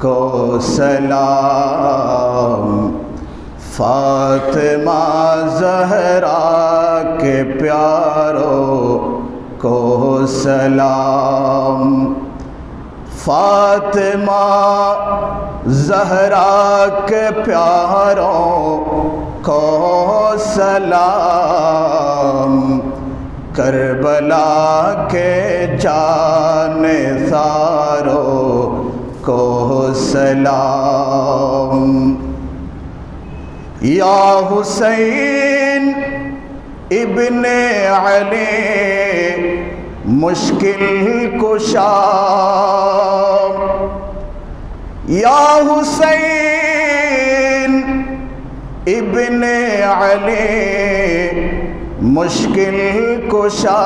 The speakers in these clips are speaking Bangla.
کو سلام، فاطمہ زہرا کے پیاروں کو سلام، فاطمہ زہرا کے پیاروں کو سلام، کربلا کے جانثاروں کو سلام۔ یا حسین ابن علی مشکل کشا، یا حسین ابن علی مشکل کشا،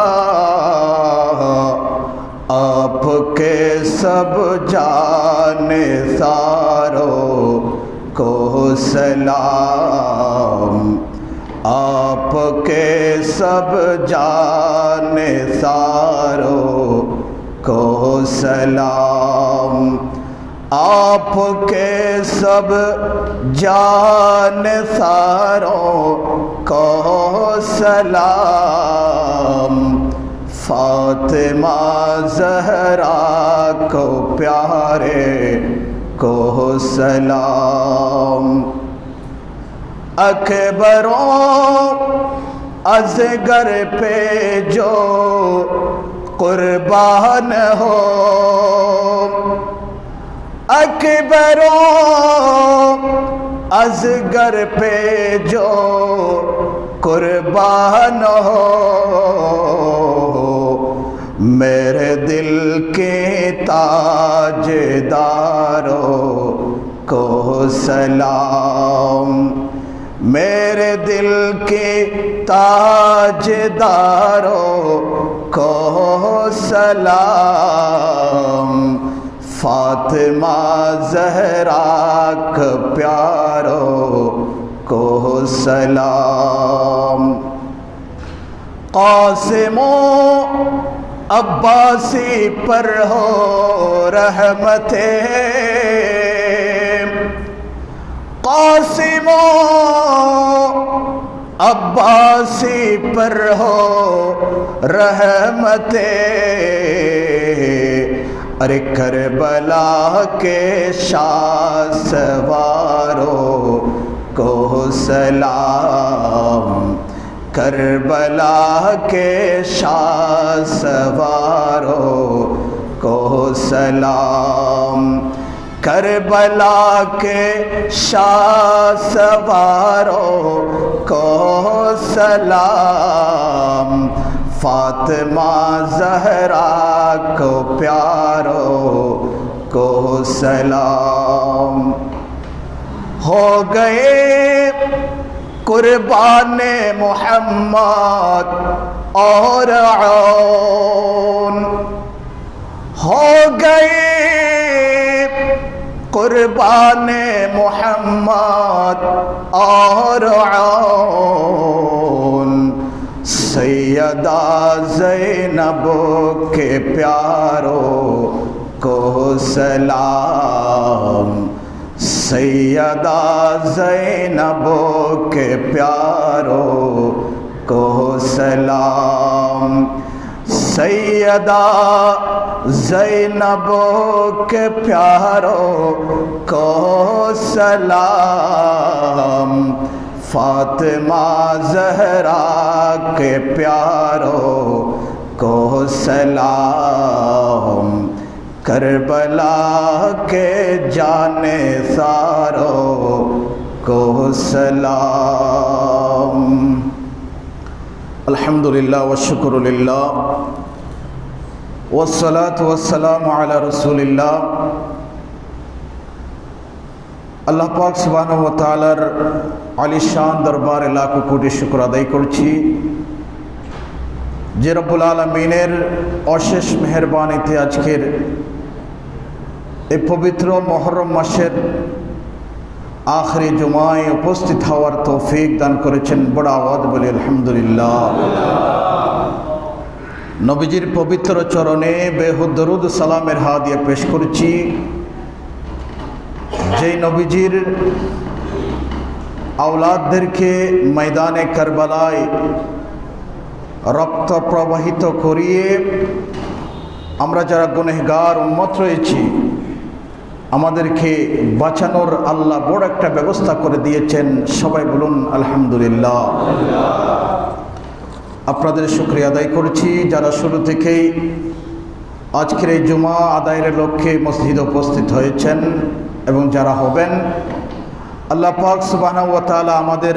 آپ کے سب جانثاروں کو سلام، آپ کے سب جانثاروں کو سلام، آپ کے سب جانثاروں کو سلام، فاطمہ زہرا کو پیارے کو سلام۔ اکبروں اصغر پہ جو قربان ہو، اکبروں اصغر پہ جو قربان ہو، میرے دل کے تاجداروں کو سلام، میرے دل کے تاجداروں کو سلام، فاطمہ زہرا کے پیاروں کو سلام۔ قاسم و عباسی پر ہو رحمتیں، قاسم و عباسی پر ہو رحمتیں، ارے کربلا کے شاہ سواروں کو سلام، کربلا کے شاہ سواروں کو سلام، کربلا کے شاہ سواروں کو سلام، فاطمہ زہرا کو پیاروں کو سلام۔ ہو گئے قربان محمد اور عون، ہو گئے قربان محمد اور عون، سیدہ زینب کے پیاروں کو سلام، سیدہ زینب کے پیاروں کو سلام، سیدہ زینب کے پیاروں کو سلام، فاطمہ زہرا کے پیاروں کو سلام، کربلا کے جانثاروں کو سلام۔ الحمدللہ والشکر للہ والصلاة والسلام علی رسول اللہ۔ আল্লাহ পাক সুবহানাহু ওয়া তাআলার আলিশান দরবারে লাখো কোটি শুকর আদায় করছি যে রব্বুল আলামিনের অশেষ মেহেরবানিতে আজকের এই পবিত্র মুহররম মাসের আখরি জুমায় উপস্থিত হওয়ার তৌফিক দান করেছেন। বড় আওয়াজ বলে আলহামদুলিল্লাহ। নবীজির পবিত্র চরণে বেহুদ দরুদ সালামের হাত দিয়ে পেশ করছি, যেই নবীজির আওলাদদেরকে ময়দানে কারবালায় রক্ত প্রবাহিত করিয়ে আমরা যারা গুনেহগার উম্মত রয়েছি, আমাদেরকে বাঁচানোর আল্লাহ বড় একটা ব্যবস্থা করে দিয়েছেন। সবাই বলুন আলহামদুলিল্লাহ। আপনাদের শুকরিয়া আদায় করছি যারা শুরু থেকেই আজকের এই জুমা আদায়ের লক্ষ্যে মসজিদে উপস্থিত হয়েছেন এবং যারা হবেন। আল্লাহ পাক সুবহানাহু ওয়া তাআলা আমাদের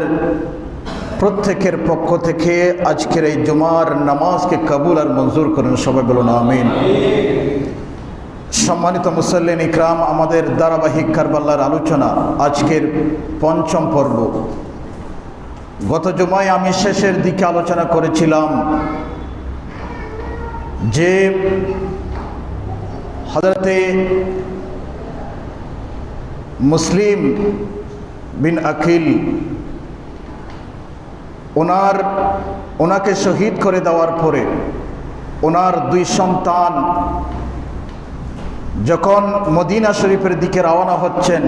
প্রত্যেকের পক্ষ থেকে আজকের এই জুমার নামাজকে কবুল আর মঞ্জুর করেন। সবাই বলুন আমিন। সম্মানিত মুসল্লিন ইকরাম, আমাদের ধারাবাহিক কারবালার আলোচনা আজকের পঞ্চম পর্ব। গত জুমায় আমি শেষের দিকে আলোচনা করেছিলাম যে হযরতে মুসলিম বিন আকিল ওনাকে শহীদ করে দেওয়ার পরে ওনার দুই সন্তান যখন মদিনা শরীফের দিকে রওনা হচ্ছেন,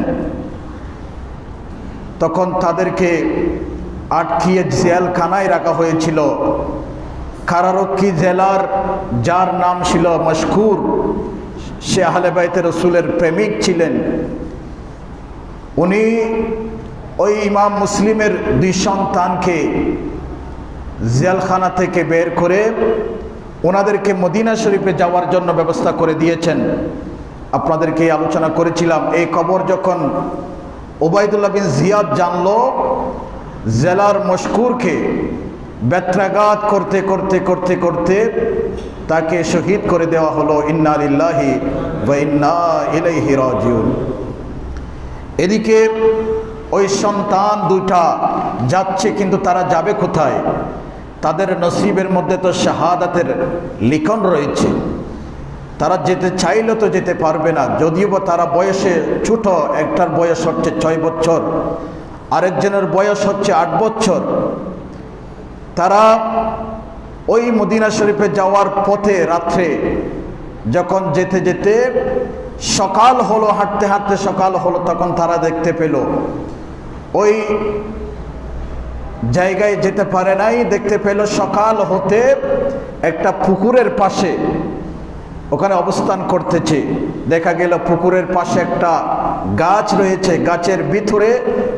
তখন তাদেরকে আটকিয়ে জেলখানায় রাখা হয়েছিল। কারারক্ষী জেলার যার নাম ছিল মশকুর, সে আহলে বাইতে রসুলের প্রেমিক ছিলেন। উনি ওই ইমাম মুসলিমের দুই সন্তানকে জেলখানা থেকে বের করে ওনাদেরকে মদিনা শরীফে যাওয়ার জন্য ব্যবস্থা করে দিয়েছেন। আপনাদেরকে আলোচনা করেছিলাম, এই খবর যখন ওবায়দুল্লাহ বিন জিয়াদ জানলো, জেলার মশকুরকে বেত্রাঘাত করতে করতে করতে করতে তাকে শহীদ করে দেওয়া হলো। ইন্না লিল্লাহি ওয়া ইন্না ইলাইহি রাজিউন। এদিকে ওই সন্তান দুইটা যাচ্ছে, কিন্তু তারা যাবে কোথায়? তাদের নসিবের মধ্যে তো শাহাদাতের লিখন রয়েছে। তারা যেতে চাইলে তো যেতে পারবে না, যদিও বা তারা বয়সে ছোট। একটার বয়স হচ্ছে 6 বছর, আরেকজনের বয়স হচ্ছে 8 বছর। তারা ওই মদিনা শরীফে যাওয়ার পথে রাত্রে যখন যেতে যেতে সকাল হলো, হাঁটতে হাঁটতে সকাল হলো, তখন তারা দেখতে পেল ওই জায়গায় যেতে পারে নাই। দেখতে পেল সকাল হতে একটা পুকুরের পাশে ওখানে অবস্থান করতেছে। দেখা গেল পুকুরের পাশে একটা গাছ রয়েছে, গাছের ভিতরে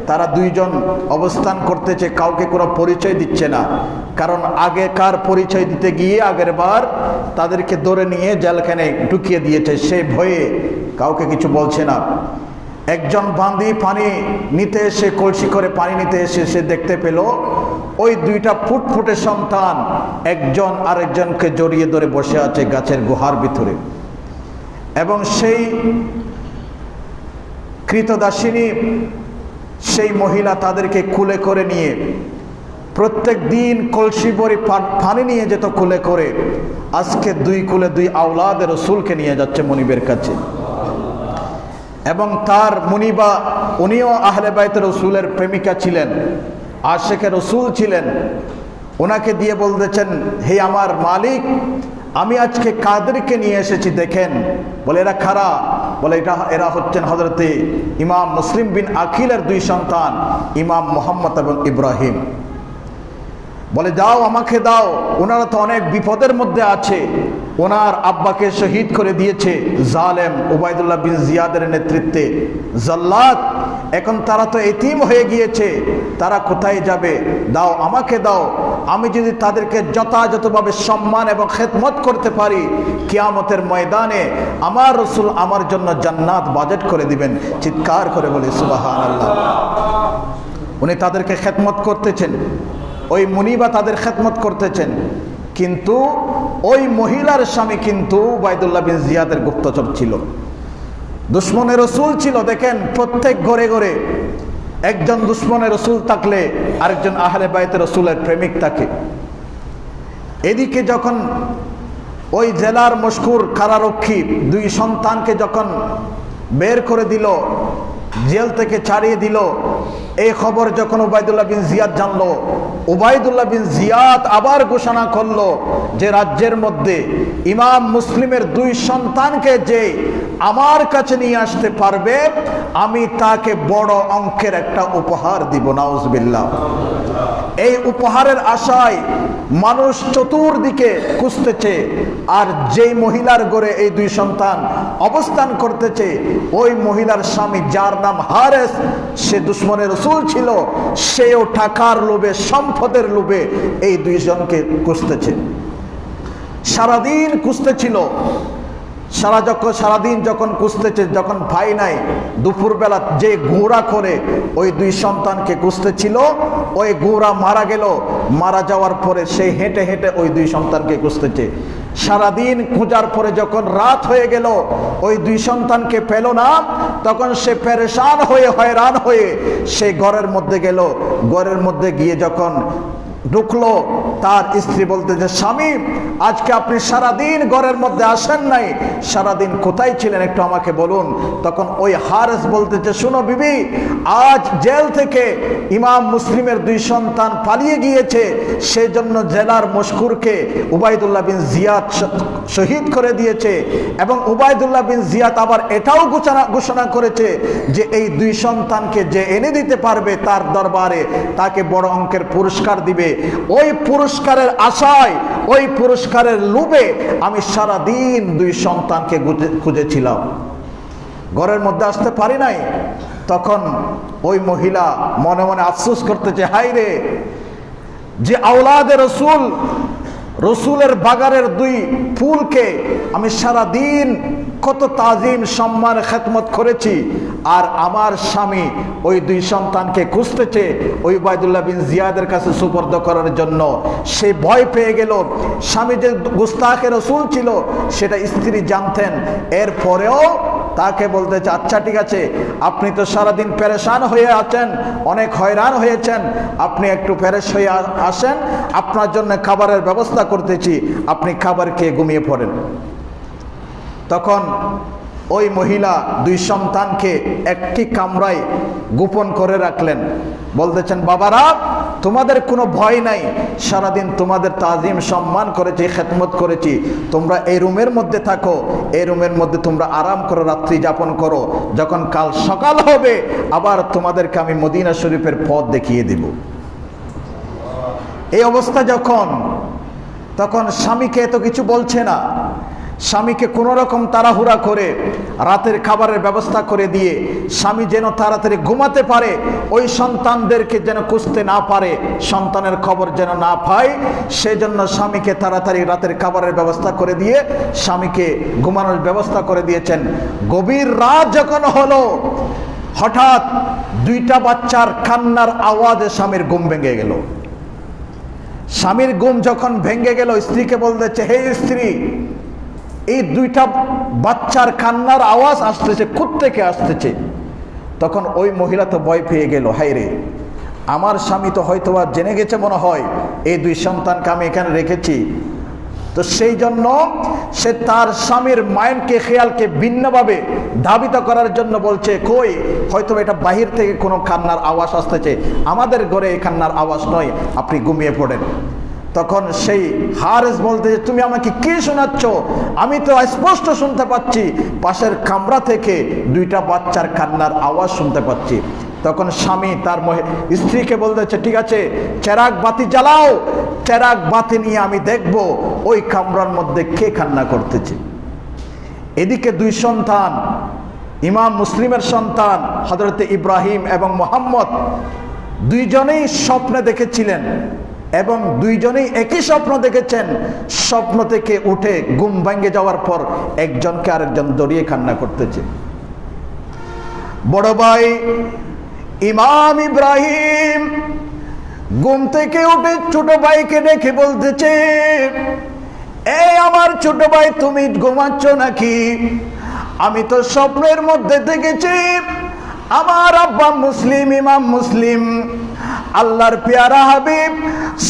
তারা দুইজন অবস্থান করতেছে। কাউকে কোনো পরিচয় দিচ্ছে না, কারণ আগেকার পরিচয় দিতে গিয়ে আগের বার তাদেরকে ধরে নিয়ে জেলখানায় ঢুকিয়ে দিয়েছে। সেই ভয়ে কাউকে কিছু বলছে না। একজন বান্দি পানি নিতে এসে, কলসি করে পানি নিতে এসে সে দেখতে পেল ওই দুইটা ফুটফুটে সন্তান একজন আরেকজনকে জড়িয়ে ধরে বসে আছে গাছের গুহার ভিতরে। এবং সেই কৃতদাসিনী সেই মহিলা তাদেরকে কুলে করে নিয়ে প্রত্যেক দিন কলসি ভরে পানি নিয়ে যেত কুলে করে। আজকে দুই কুলে দুই আওলাদের রসুলকে নিয়ে যাচ্ছে মনিবের কাছে। এবং তার মুনিবা, উনিও আহলে বাইত রসুলের প্রেমিকা ছিলেন, আশেকে রসুল ছিলেন। ওনাকে দিয়ে বলতেছেন, হে আমার মালিক, আমি আজকে কাদেরকে নিয়ে এসেছি দেখেন। বলে এরা খারা, বলে এরা হচ্ছেন হযরতে ইমাম মুসলিম বিন আকিলের দুই সন্তান, ইমাম মুহাম্মদ এবং ইব্রাহিম। বলে দাও, আমাকে দাও, ওনারা তো অনেক বিপদের মধ্যে আছে। ওনার আব্বাকে শহীদ করে দিয়েছে জালেম ওবায়দুল্লাহ বিন জিয়াদের নেতৃত্বে জাল্লাত। এখন তারা তো এতিম হয়ে গিয়েছে, তারা কোথায় যাবে? দাও, আমাকে দাও। আমি যদি তাদেরকে যথাযথভাবে সম্মান এবং খেদমত করতে পারি, কিয়ামতের ময়দানে আমার রসুল আমার জন্য জান্নাত বাজেট করে দিবেন। চিৎকার করে বলে সুবহানাল্লাহ। উনি তাদেরকে খেদমত করতেছেন, ওই মুনিবা তাদের খেদমত করতেছেন। কিন্তু ওই মহিলার স্বামী কিন্তু ওবায়দুল্লাহ বিন জিয়াদের গুপ্তচর ছিল, দুশ্মনের রসুল ছিল। দেখেন, প্রত্যেক ঘরে ঘরে একজন দুশ্মনের রসুল থাকলে আরেকজন আহলে বাইতে রসুলের প্রেমিক থাকে। এদিকে যখন ওই জেলার মশকুর কারারক্ষী দুই সন্তানকে যখন বের করে দিল, জেল থেকে ছাড়িয়ে দিল, এই খবর যখন ওবায়দুল্লাহ বিন জিয়াদ জানলো, ওবায়দুল্লাহ বিন জিয়াদ আবার ঘোষণা করলো, যে রাজ্যের মধ্যে ইমাম মুসলিমের 2 সন্তানকে যে আমার কাছে নিয়ে আসতে পারবে, আমি তাকে বড় অঙ্কের একটা উপহার দিব। নাউজুবিল্লাহ। এই উপহারের আশায় মানুষ চতুর্দিকে খুঁজতেছে, আর যেই মহিলার ঘরে এই 2 সন্তান অবস্থান করতেছে, ওই মহিলার স্বামী, যার নাম হারেস, সে দুশমনের রাসূল ছিল, সেও টাকার লোভে, সম্পদের লোভে এই 2 জনকে খুঁজতেছে। সারাদিন খুঁজতেছিল, সারাদিন যখন খুঁজতেছে, যখন ভাই নাই, দুপুরবেলা যে ঘোড়া করে ওই 2 সন্তানকে খুঁজতেছিল, ওই ঘোড়া মারা গেল। মারা যাওয়ার পরে সে হেঁটে হেঁটে ওই 2 সন্তানকে খুঁজতেছে। সারাদিন খোঁজার পরে যখন রাত হয়ে গেল, ওই 2 সন্তানকে পেল না, তখন সে পেরেশান হয়ে, হয়রান হয়ে সে ঘরের মধ্যে গেল। ঘরের মধ্যে গিয়ে যখন ঢুকলো, তার স্ত্রী বলতেছে, স্বামী, আজকে আপনি সারাদিন ঘরের মধ্যে আসেন নাই, সারাদিন কোথায় ছিলেন একটু আমাকে বলুন। তখন ওই হারেস বলতেছে, শোনো বিবি, আজ জেল থেকে ইমাম মুসলিমের 2 সন্তান পালিয়ে গিয়েছে, সেজন্য জেলার মশকুরকে উবাইদুল্লাহ বিন জিয়াদ শহীদ করে দিয়েছে, এবং উবাইদুল্লাহ বিন জিয়াদ আবার এটাও ঘোষণা করেছে যে এই 2 সন্তানকে যে এনে দিতে পারবে তার দরবারে, তাকে বড় অঙ্কের পুরস্কার দিবে। ওই পুরস্কারের আশায়, ওই পুরস্কারের লোভে আমি সারাদিন 2 সন্তানকে খুঁজেছিলাম, ঘরের মধ্যে আসতে পারি নাই। তখন ওই মহিলা মনে মনে আফসোস করতেছে, হায় রে, যে আওলাদে রসুল, রসুলের বাগানের 2 ফুলকে আমি সারাদিন কত তাজিম, সম্মান, খেদমত করেছি, আর আমার স্বামী ওই 2 সন্তানকে খুঁজতেছে ওই উবাইদুল্লাহ বিন জিয়াদের কাছে সুপর্দ করার জন্য। সে ভয় পেয়ে গেল। স্বামী যে গুস্তাখে রসুল ছিল সেটা স্ত্রী জানতেন, এরপরেও তাকে বলতেছে, আচ্ছা ঠিক আছে, আপনি তো সারাদিন পেরেশান হয়ে আছেন, অনেক হয়রান হয়েছেন, আপনি একটু ফ্রেশ হয়ে আসেন, আপনার জন্য খাবারের ব্যবস্থা করতেছি, আপনি খাবার খেয়ে ঘুমিয়ে পড়েন। তখন ওই মহিলা 2 সন্তানকে একটি কামরায় গোপন করে রাখলেন। বলতেছেন, বাবারা, তোমাদের কোনো ভয় নাই, সারাদিন তোমাদের তাজিম, সম্মান করেছি, খেদমত করেছি, তোমরা এই রুমের মধ্যে থাকো, এই রুমের মধ্যে তোমরা আরাম করে রাত্রি যাপন করো, যখন কাল সকাল হবে আবার তোমাদেরকে আমি মদিনা শরীফের পথ দেখিয়ে দেব। এই অবস্থা যখন, তখন স্বামীকে এত কিছু বলছে না, স্বামীকে কোনো রকম তাড়াহুড়া করে রাতের খাবারের ব্যবস্থা করে দিয়ে, স্বামী যেন তাড়াতাড়ি ঘুমাতে পারে, ওই সন্তানদেরকে যেন খুঁজতে না পারে, সন্তানের খবর যেন না পায়, সেজন্য স্বামীকে তাড়াতাড়ি রাতের খাবারের ব্যবস্থা করে দিয়ে স্বামীকে ঘুমানোর ব্যবস্থা করে দিয়েছেন। গভীর রাত যখন হলো, হঠাৎ 2টা বাচ্চার কান্নার আওয়াজে স্বামীর ঘুম ভেঙে গেল। স্বামীর ঘুম যখন ভেঙে গেল, স্ত্রীকে বলতেছে, হে স্ত্রী, এই 2টা বাচ্চার কান্নার আওয়াজ আসতেছে, কোত্থেকে আসতেছে? তখন ওই মহিলা তো ভয় পেয়ে গেল, হায় রে, আমার স্বামী তো হয়তো জেনে গেছে মনে হয় এই 2 সন্তানকে আমি এখানে রেখেছি। তো সেই জন্য সে তার স্বামীর মাইন্ডকে, খেয়ালকে ভিন্নভাবে ধাবিত করার জন্য বলছে, কই, হয়তো এটা বাহির থেকে কোনো কান্নার আওয়াজ আসতেছে, আমাদের ঘরে এই কান্নার আওয়াজ নয়, আপনি ঘুমিয়ে পড়েন। তখন সেই হারেস বলতেছে, তুমি আমাকে কি শোনাচ্ছ? আমি তো স্পষ্ট শুনতে পাচ্ছি, পাশের কামরা থেকে 2টা বাচ্চার কান্নার আওয়াজ শুনতে পাচ্ছি। তখন স্বামী তার স্ত্রীকে বলতেছে, ঠিক আছে, চেরাগ বাতি জ্বালাও, চেরাগ বাতি নিয়ে আমি দেখব ওই কামরার মধ্যে কে কান্না করতেছে। এদিকে 2 সন্তান, ইমাম মুসলিমের সন্তান হযরতে ইব্রাহিম এবং মুহাম্মদ, 2 জনেই স্বপ্নে দেখেছিলেন, এবং 2 জনেই একই স্বপ্ন দেখেছেন। স্বপ্ন থেকে উঠে ঘুম ভেঙে যাওয়ার পর একজনকে আরেকজন জড়িয়ে কান্না করতেছে। বড় ভাই ইমাম ইব্রাহিম ঘুম থেকে উঠে ছোট ভাইকে দেখে বলতেছে, এই আমার ছোট ভাই, তুমি ঘুমাচ্ছ নাকি? আমি তো স্বপ্নের মধ্যে দেখেছি আমার আব্বা মুসলিম, ইমাম মুসলিম আল্লাহর পেয়ারা হাবিব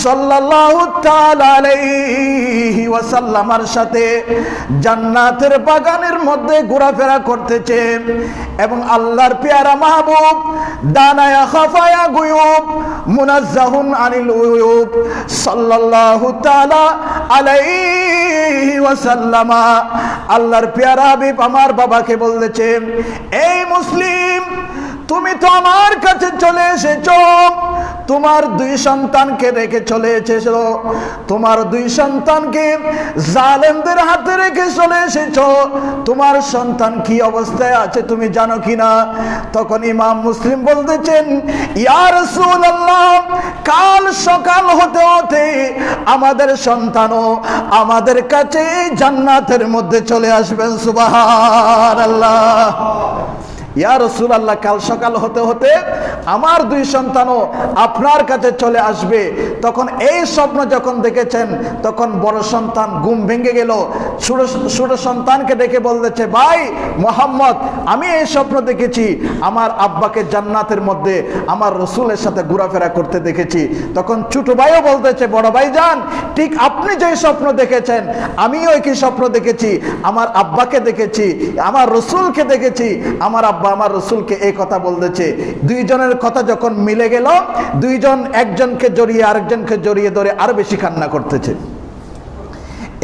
সাল্লাল্লাহু তাআলা আলাইহি ওয়াসাল্লামের সাথে জান্নাতের বাগানের মধ্যে ঘোরাফেরা করতেছে এবং আল্লাহর পেয়ারা মাহবুব দানায়া খাফায়া গুয়ুব মুনাজ্জাহুন আনিল উয়ুব সাল্লাল্লাহু তাআলা আলাইহি ওয়াসাল্লাম আল্লাহর পেয়ারা হাবিব আমার বাবাকে বলতেছে, এই মুসলিম, তুমি তো আমার কাছে চলে এসেছো, তোমার দুই সন্তানকে রেখে চলে এসেছো, তোমার দুই সন্তানকে জালেমদের হাতে রেখে চলে এসেছো, তোমার সন্তান কি অবস্থায় আছে তুমি জানো কিনা? তখন ইমাম মুসলিম বলতেছেন, ইয়া রাসূলুল্লাহ, কাল সকাল হতে হতে আমাদের সন্তানও আমাদের কাছে জান্নাতের মধ্যে চলে আসবেন। সুবহানাল্লাহ। ইয়া রাসূলুল্লাহ, কাল সকাল হতে হতে আমার দুই সন্তানও আপনার কাছে চলে আসবে। তখন এই স্বপ্ন যখন দেখেছেন তখন বড় সন্তান ঘুম ভেঙে গেল, ছোট সন্তানকে ডেকে বলতেছে, ভাই মুহাম্মদ, আমি এই স্বপ্ন দেখেছি, আমার আব্বাকে জান্নাতের মধ্যে আমার রাসূলের সাথে ঘোরাফেরা করতে দেখেছি। তখন ছোট ভাইও বলতেছে, বড় ভাই যান, ঠিক আপনি যে স্বপ্ন দেখেছেন আমিও একই স্বপ্ন দেখেছি, আমার আব্বাকে দেখেছি, আমার রাসূলকে দেখেছি, আমার আব্বা আমার রাসূলকে এই কথা বলতেছে। দুইজনের কথা যখন মিলে গেল, দুইজন একজনকে জড়িয়ে আরেকজনকে জড়িয়ে ধরে আরো বেশি কান্না করতেছে।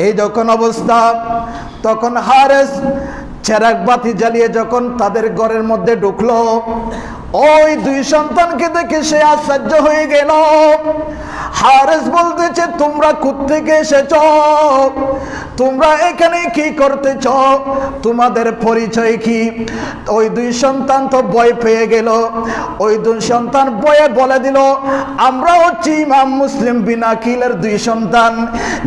এই যখন অবস্থা, তখন হারেস চেরাগ বাতি জ্বালিয়ে যখন তাদের ঘরের মধ্যে ঢুকলো, ওই দুই সন্তানকে দেখে সে আশ্চর্য হয়ে গেল। হারেস বলতেছে, তোমরা কোত্থেকে এসেছো? তোমরা এখানে কি করতেছ? তোমাদের পরিচয় কি? ওই দুই সন্তান তো ভয় পেয়ে গেল। ওই দুই সন্তান ভয়ে বলে দিল, আমরা হচ্ছি ইমাম মুসলিম বিন আকিলের দুই সন্তান,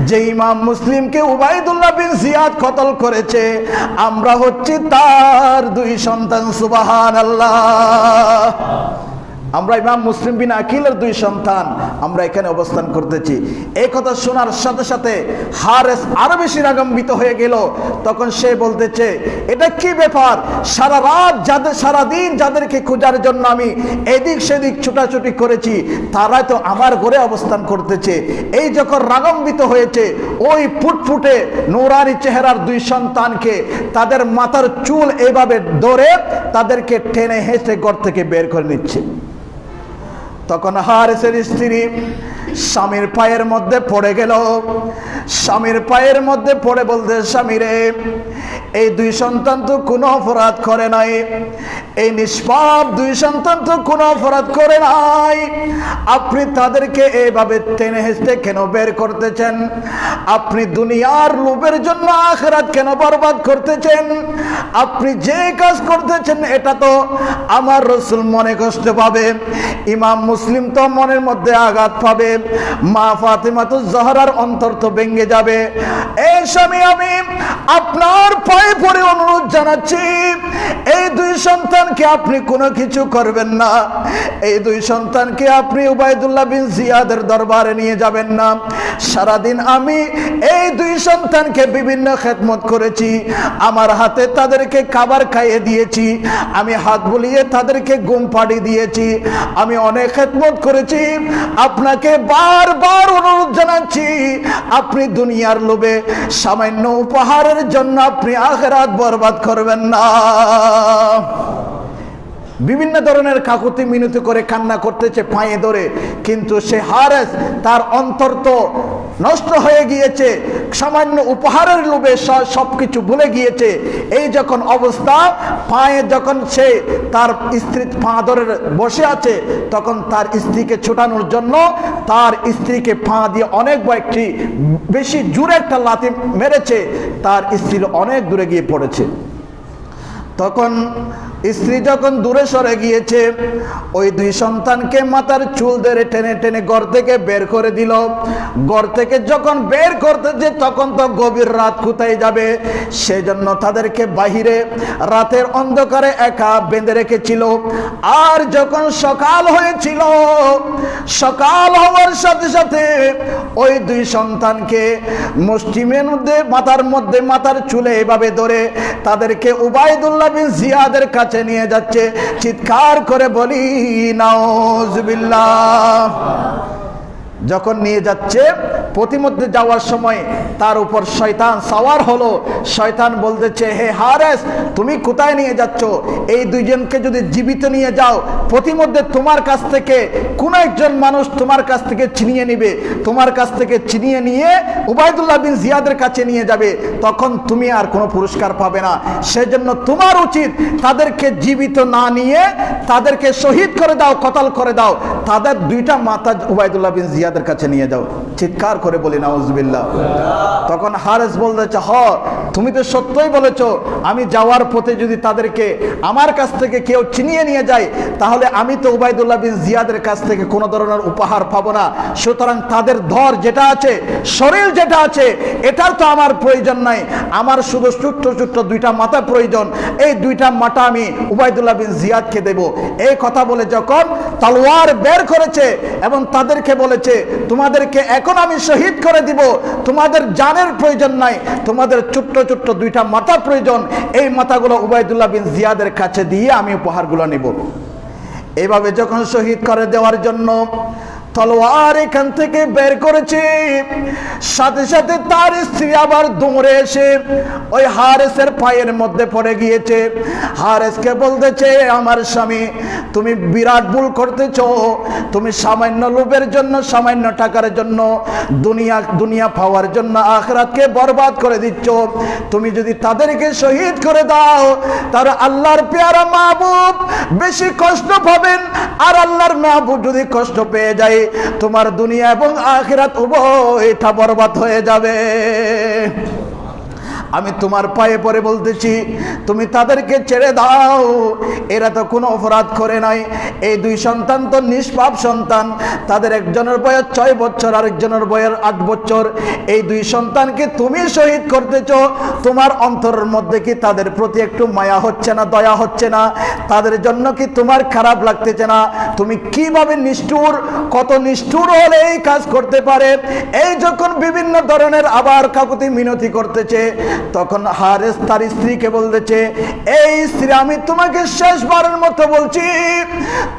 যে ইমাম মুসলিমকে উবাইদুল্লাহ বিন জিয়াদ কতল করেছে, আমরা হচ্ছি তার দুই সন্তান। সুবহানাল্লাহ। আমরা ইমাম মুসলিম বিন আকিলের দুই সন্তান, আমরা এখানে অবস্থান করতেছি। এই কথা শোনার সাথে সাথে হারেস আরো বেশি রাগান্বিত হয়ে গেল। তখন সে বলতেছে, এটা কি ব্যাপার? সারা রাত সারাদিন যাদেরকে খোঁজার জন্য আমি এদিক সেদিক ছুটাছুটি করেছি, তারাই তো আমার ঘরে অবস্থান করতেছে। এই যখন রাগান্বিত হয়েছে, ওই ফুটফুটে নূরানি চেহারার দুই সন্তানকে তাদের মাথার চুল এইভাবে ধরে তাদেরকে টেনে হেঁচড়ে ঘর থেকে বের করে নিচ্ছে। তখন হারেসের স্ত্রী স্বামীর পায়ের মধ্যে পড়ে গেল। স্বামীর পায়ের মধ্যে পড়ে বলতে, স্বামী রে, এই দুই সন্তান তো কোনো অপরাধ করে নাই, এই নিষ্পাপ দুই সন্তান তো কোনো অপরাধ করে নাই, আপনি তাদেরকে এইভাবে টেনে হেঁচড়ে কেন বের করতেছেন? আপনি দুনিয়ার লোভের জন্য আখিরাত কেন বরবাদ করতেছেন? আপনি যে কাজ করতেছেন এটা তো আমার রাসূল মনে কষ্ট পাবে, ইমাম মুসলিম তো মনের মধ্যে আঘাত পাবে, মা ফাতিমাতুজ জহরার অন্তর তো ভেঙে যাবে। এই স্বামী, আমি আপনার পায়ে পড়ে অনুরোধ জানাচ্ছি, এই দুই সন্তানকে আপনি কোনো কিছু করবেন না, এই দুই সন্তানকে আপনি উবাইদুল্লাহ বিন জিয়াদের দরবারে নিয়ে যাবেন না। সারাদিন আমি এই দুই সন্তানকে বিভিন্ন খেদমত করেছি, আমার হাতে তাদেরকে খাবার খাইয়ে দিয়েছি, আমি হাত বুলিয়ে তাদেরকে ঘুম পাড়িয়ে দিয়েছি, আমি অনেক খেদমত করেছি। আপনাকে বারবার অনুরোধ জানাচ্ছি, আপনি দুনিয়ার লোভে সামান্য উপহারের জন্য আপনি আখিরাত বরবাদ করবেন না। বিভিন্ন ধরনের কাকুতি মিনতি করে কান্না করতেছে পায়ে ধরে, কিন্তু সে হারেস তার অন্তর তো নষ্ট হয়ে গিয়েছে, সামান্য উপহারের লোভে সবকিছু ভুলে গিয়েছে। এই যখন অবস্থা, পায়ে যখন সে তার স্ত্রী পা ধরে বসে আছে, তখন তার স্ত্রীকে ছোটানোর জন্য তার স্ত্রীকে পা দিয়ে অনেক একটি বেশি জোরে একটা লাথি মেরেছে, তার স্ত্রী অনেক দূরে গিয়ে পড়েছে। তখন স্ত্রী যখন দূরে সরে গিয়েছে, ওই দুই সন্তানকে মাথার চুল ধরে টেনে টেনে ঘর থেকে বের করে দিল। ঘর থেকে যখন বের করতেছে তখন তো গভীর রাত, কোথায় যাবে, সেজন্য তাদেরকে বাহিরে রাতের অন্ধকারে একা বেঁধে রেখেছিল। আর যখন সকাল হয়েছিল, সকাল হওয়ার সাথে সাথে ওই দুই সন্তানকে মুষ্টিমের মধ্যে মাথার চুলে এভাবে ধরে তাদেরকে উবাইদুল্লাহ উবাইদুল্লাহ বিন জিয়াদের কাছে নিয়ে যাচ্ছে। চিৎকার করে বলি নাউজুবিল্লাহ। যখন নিয়ে যাচ্ছে, প্রতিমধ্যে যাওয়ার সময় তার উপর শয়তান সাওয়ার হলো। শয়তান বলতেছে, হে হারেস, তুমি কোথায় নিয়ে যাচ্ছ? এই দুইজনকে যদি জীবিত নিয়ে যাও, প্রতিমধ্যে তোমার কাছ থেকে কোন একজন মানুষ তোমার কাছ থেকে ছিনিয়ে নিবে, তোমার কাছ থেকে ছিনিয়ে নিয়ে উবাইদুল্লাহ বিন জিয়াদের কাছে নিয়ে যাবে, তখন তুমি আর কোনো পুরস্কার পাবে না। সেজন্য তোমার উচিত তাদেরকে জীবিত না নিয়ে তাদেরকে শহীদ করে দাও, কতল করে দাও, তাদের দুইটা মাথা উবাইদুল্লাহ বিন জিয়াদের কাছে নিয়ে যাও। চিৎকার করে বলি নাউজুবিল্লাহ। তখন হারেস বলতেছে, তুমি তো সত্যই বলেছো, আমি যাওয়ার পথে যদি তাদেরকে আমার কাছ থেকে কেউ ছিনিয়ে নিয়ে যায়, তাহলে আমি তো উবাইদুল্লাহ বিন জিয়াদের কাছ থেকে কোনো ধরনের উপহার পাবো না। সুতরাং তাদের ধর যেটা আছে, শরীর যেটা আছে, এটার তো আমার প্রয়োজন নাই, আমার শুধু ছোট্ট ছোট্ট দুইটা মাথা প্রয়োজন। এই দুইটা মাথা আমি উবাইদুল্লাহ বিন জিয়াদকে দেব। এই কথা বলে যখন তলোয়ার বের করেছে এবং তাদেরকে বলেছে, তোমাদেরকে এখন আমি শহীদ করে দিব, তোমাদের জানের প্রয়োজন নাই, তোমাদের ছোট্ট ছোট্ট দুইটা মাথা প্রয়োজন, এই মাথাগুলো উবাইদুল্লাহ বিন জিয়াদের কাছে দিয়ে আমি উপহারগুলো নিব। এইভাবে যখন শহীদ করে দেওয়ার জন্য তলোয়ার এখান থেকে বের করেছে, সাথে সাথে তার স্ত্রী আবার দৌড়ে এসে ওই হারেসের পায়ের মধ্যে পড়ে গিয়েছে। হারেসকে বলতেছে, আমার স্বামী, তুমি বিরাট ভুল করতেছ, তুমি সামান্য লোভের জন্য, সামান্য টাকার জন্য, দুনিয়া পাওয়ার জন্য আখিরাতকে বরবাদ করে দিচ্ছ। তুমি যদি তাদেরকে শহীদ করে দাও, তার আল্লাহর পেয়ারা মাহবুব বেশি কষ্ট পাবেন, আর আল্লাহর মাহবুব যদি কষ্ট পেয়ে যায়, তোমার দুনিয়া এবং আখিরাত উভয়টা বরবাদ হয়ে যাবে। আমি তোমার পায়ে পড়ে বলতেছি, তুমি তাদেরকে ছেড়ে দাও, এরা তো কোনো অপরাধ করে নাই। এই দুই সন্তান তো নিষ্পাপ সন্তান, তাদের একজনের বয়স 6 বছর, আরেকজনের বয়স 8 বছর। এই দুই সন্তানকে তুমি শহীদ করতেছ, তোমার অন্তরের মধ্যে কি তাদের প্রতি একটু মায়া হচ্ছে না, দয়া হচ্ছে না? তাদের জন্য কি তোমার খারাপ লাগতেছে না? তুমি কিভাবে নিষ্ঠুর, কত নিষ্ঠুর হলে এই কাজ করতে পারে? এই যখন বিভিন্ন ধরনের আবার কাকুতি মিনতি করতেছে, তখন হারেস তার স্ত্রীকে বলতেছে, এই স্ত্রী, আমি তোমাকে শেষবারের মতো বলছি,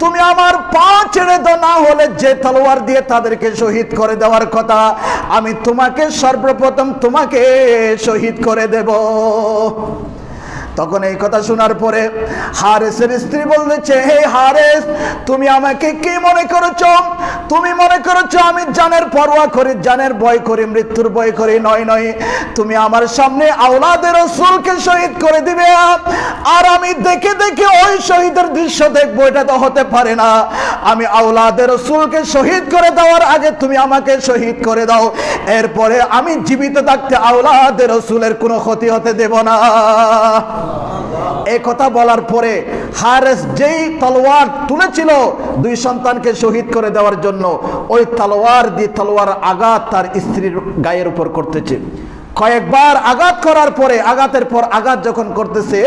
তুমি আমার পা ছেড়ে দাও, না হলে যে তলোয়ার দিয়ে তাদেরকে শহীদ করে দেওয়ার কথা, আমি তোমাকে সর্বপ্রথম তোমাকে শহীদ করে দেব। তখন এই কথা শোনার পরে হারেসের স্ত্রী বলতেছে, হে হারেস, তুমি আমাকে কি মনে করেছো? তুমি মনে করেছো আমি জানের পরোয়া করি, জানের ভয় করি, মৃত্যুর ভয় করি? নয় নয়, তুমি আমার সামনে আওলাদে রাসূলকে শহীদ করে দিবে, আর আমি দেখে দেখে ওই শহীদের দৃশ্য দেখবো, এটা তো হতে পারে না। আমি আওলাদে রাসূলকে শহীদ করে দেওয়ার আগে তুমি আমাকে শহীদ করে দাও, এরপরে আমি জীবিত থাকতে আওলাদে রাসূলের কোনো ক্ষতি হতে দেব না। এই কথা বলার পরে হারেস যেই তলোয়ার তুলেছিল দুই সন্তানকে শহীদ করে দেওয়ার জন্য, ওই তলোয়ার দিয়ে তলোয়ার আঘাত তার স্ত্রীর গায়ের উপর করতেছে। কয়েকবার আঘাত করার পরে, আঘাতের পর আঘাত যখন করতেছে,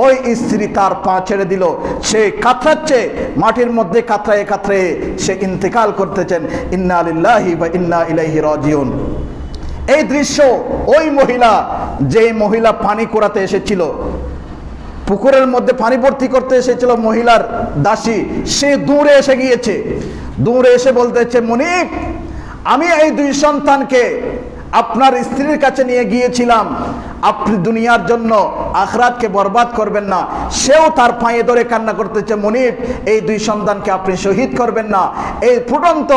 ওই স্ত্রী তার পা ছেড়ে দিল, সে কাতরাচ্ছে, মাটির মধ্যে কাতরায়ে কাতরায়ে সে ইন্তেকাল করতেছেন। ইন্না লিল্লাহি ওয়া ইন্না ইলাইহি রাজিউন। এই দৃশ্য ওই মহিলা, যে মহিলা পানি কুড়াতে এসেছিল, পুকুরের মধ্যে পানি ভর্তি করতে এসেছিল মহিলার দাসী, সে দূরে এসে গিয়েছে। দূরে এসে বলতেছে, মনিব, আমি এই দুই সন্তানকে আপনার স্ত্রীর কাছে নিয়ে গিয়েছিলাম, আপনি দুনিয়ার জন্য আখিরাতকে বরবাদ করবেন না। সেও তার পায়ে ধরে কান্না করতেছে, মনিব, এই দুই সন্তানকে আপনি শহীদ করবেন না। এই ফুটন্ত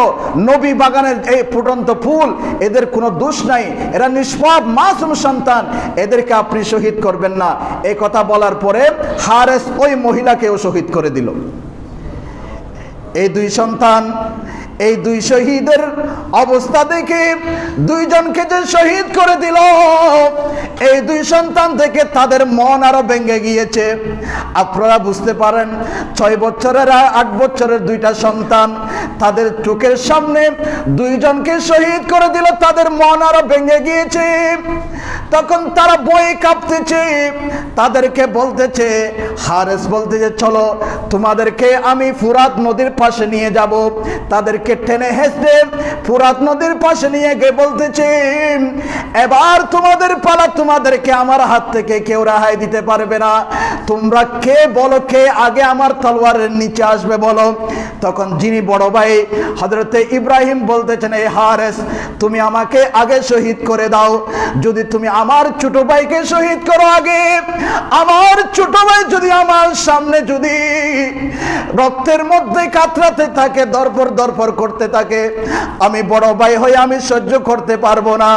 নবী বাগানের এই ফুটন্ত ফুল, এদের কোনো দোষ নাই, এরা নিষ্পাপ মাসুম সন্তান, এদেরকে আপনি শহীদ করবেন না। এই কথা বলার পরে হারেস ওই মহিলাকেও শহীদ করে দিল। এই দুই সন্তান, এই দুই শহীদের অবস্থা দেখে, দুইজনকে যে শহীদ করে দিল, এই দুই সন্তান থেকে তাদের মন আরো ভেঙে গিয়েছে। আপনারা বুঝতে পারেন, 6 বছরের 8 বছরের দুইটা সন্তান, তাদের চোখের সামনে দুইজনকে শহীদ করে দিল, তাদের মন আরো ভেঙে গিয়েছে। তখন তারা ভয়ে কাঁপতেছে। তাদেরকে বলতেছে, হারেস বলতেছে, চলো তোমাদেরকে আমি ফুরাত নদীর পাশে নিয়ে যাব। তাদেরকে টেনে হেঁচড়ে ফুরাত নদীর পাশে নিয়ে গিয়ে বলতেছে, এবার তোমাদের পালা, তোমাদেরকে আমার হাত থেকে কেউ রেহাই দিতে পারবে না। তোমরা কে বলো, কে আগে আমার তলোয়ারের নিচে আসবে বলো। তখন যিনি বড় ভাই হযরতে ইব্রাহিম বলতেছেন, এই হারেস, তুমি আমাকে আগে শহীদ করে দাও। যদি তুমি আমার ছোট ভাইকে শহীদ করো আগে, আমার ছোট ভাই যদি আমার সামনে যদি রক্তের মধ্যে কাতরাতে থাকে, দরপর দরপর করতে থাকে, আমি বড় ভাই হয়ে আমি সহ্য করতে পারবো না।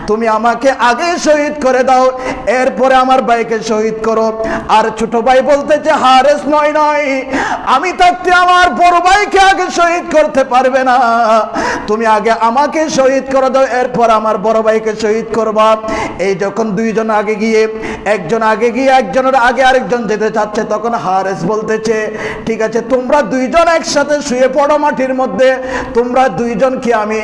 তুমি আমাকে আগে শহীদ করে দাও, এরপরে আমার ভাইকে শহীদ করো। আর ছোট ভাই বলতেছে, হারেস, নয় নয়, আমি থাকতে আমার বড় ভাইকে আগে শহীদ করতে পারবে না। তুমি আগে আমাকে শহীদ করে দাও, এরপর আমার বড় ভাইকে শহীদ করবা। এই যখন দুইজন আগে গিয়ে, একজন আগে গিয়ে একজনের আগে আরেকজন যেতে চাচ্ছে, তখন হারেস বলতেছে, ঠিক আছে, তোমরা দুইজন একসাথে শুয়ে পড়ো মাটির মধ্যে, তোমরা দুইজনকে আমি